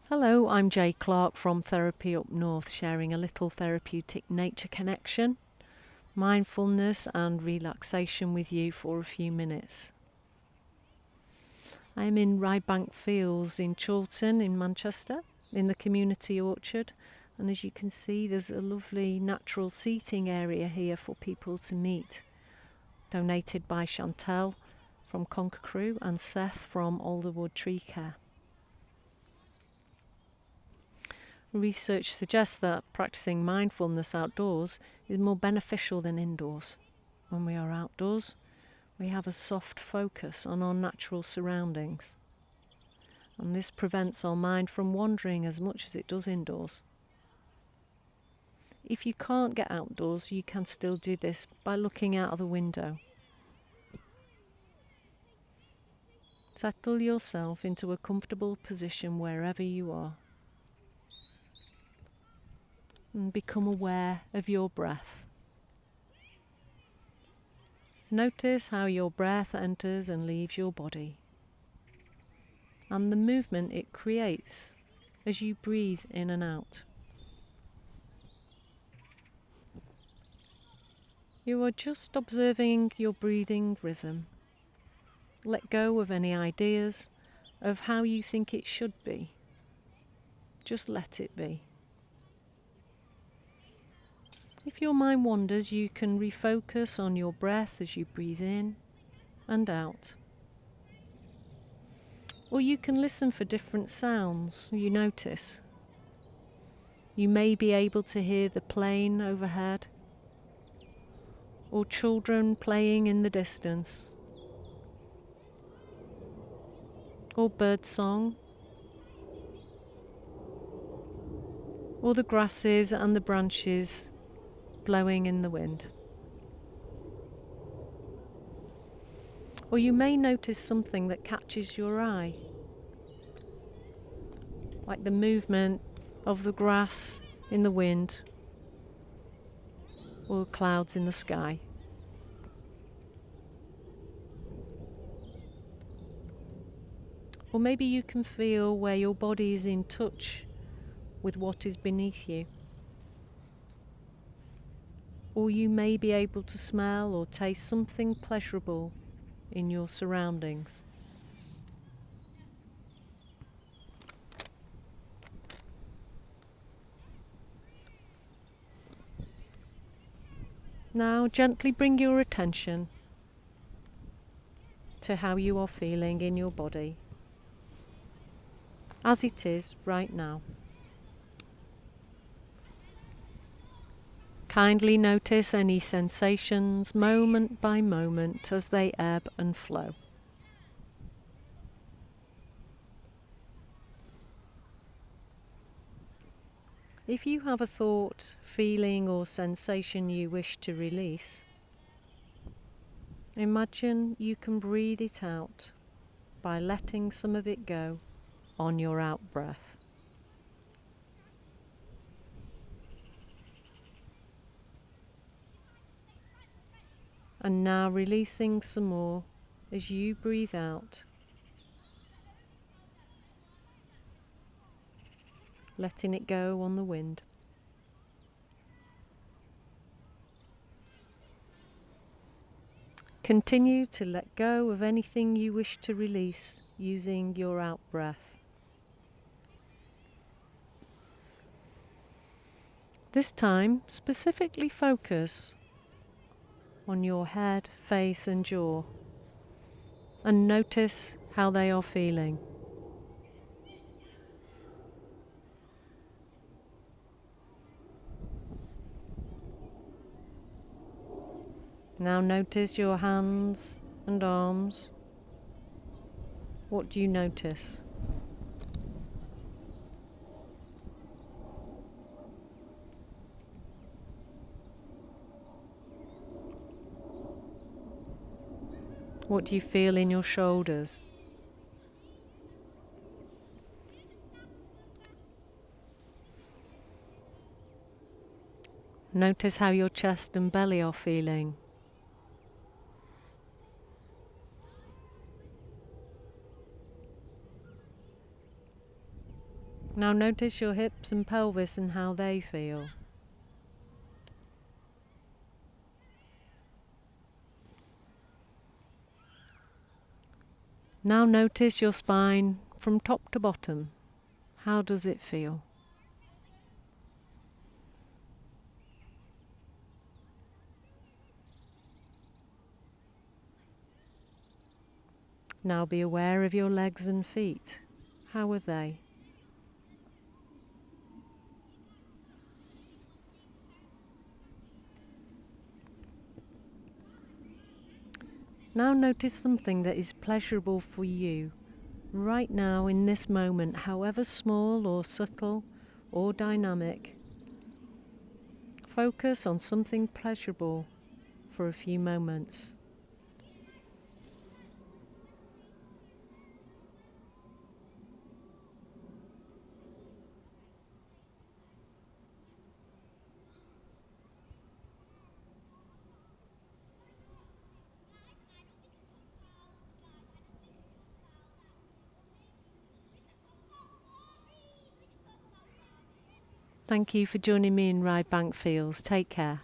Hello, I'm Jay Clark from Therapy Up North, sharing a little therapeutic nature connection, mindfulness and relaxation with you for a few minutes. I am in Ryebank Fields in Chorlton in Manchester, in the community orchard, and as you can see there's a lovely natural seating area here for people to meet, donated by Chantel from Conquer Crew and Seth from Alderwood Tree Care. Research suggests that practicing mindfulness outdoors is more beneficial than indoors. When we are outdoors, we have a soft focus on our natural surroundings, and this prevents our mind from wandering as much as it does indoors. If you can't get outdoors, you can still do this by looking out of the window. Settle yourself into a comfortable position wherever you are, and become aware of your breath. Notice how your breath enters and leaves your body, and the movement it creates as you breathe in and out. You are just observing your breathing rhythm. Let go of any ideas of how you think it should be. Just let it be. If your mind wanders, you can refocus on your breath as you breathe in and out. Or you can listen for different sounds you notice. You may be able to hear the plane overhead, or children playing in the distance, or birdsong, or the grasses and the branches blowing in the wind. Or you may notice something that catches your eye, like the movement of the grass in the wind or clouds in the sky. Or maybe you can feel where your body is in touch with what is beneath you. Or you may be able to smell or taste something pleasurable in your surroundings. Now gently bring your attention to how you are feeling in your body, as it is right now. Kindly notice any sensations moment by moment as they ebb and flow. If you have a thought, feeling or sensation you wish to release, imagine you can breathe it out by letting some of it go on your out breath. And now releasing some more as you breathe out, letting it go on the wind. Continue to let go of anything you wish to release using your out breath. This time, specifically focus on your head, face and jaw, and notice how they are feeling. Now notice your hands and arms. What do you notice? What do you feel in your shoulders? Notice how your chest and belly are feeling. Now notice your hips and pelvis and how they feel. Now notice your spine from top to bottom. How does it feel? Now be aware of your legs and feet. How are they? Now notice something that is pleasurable for you right now in this moment, however small or subtle or dynamic. Focus on something pleasurable for a few moments. Thank you for joining me in Ryebank Fields. Take care.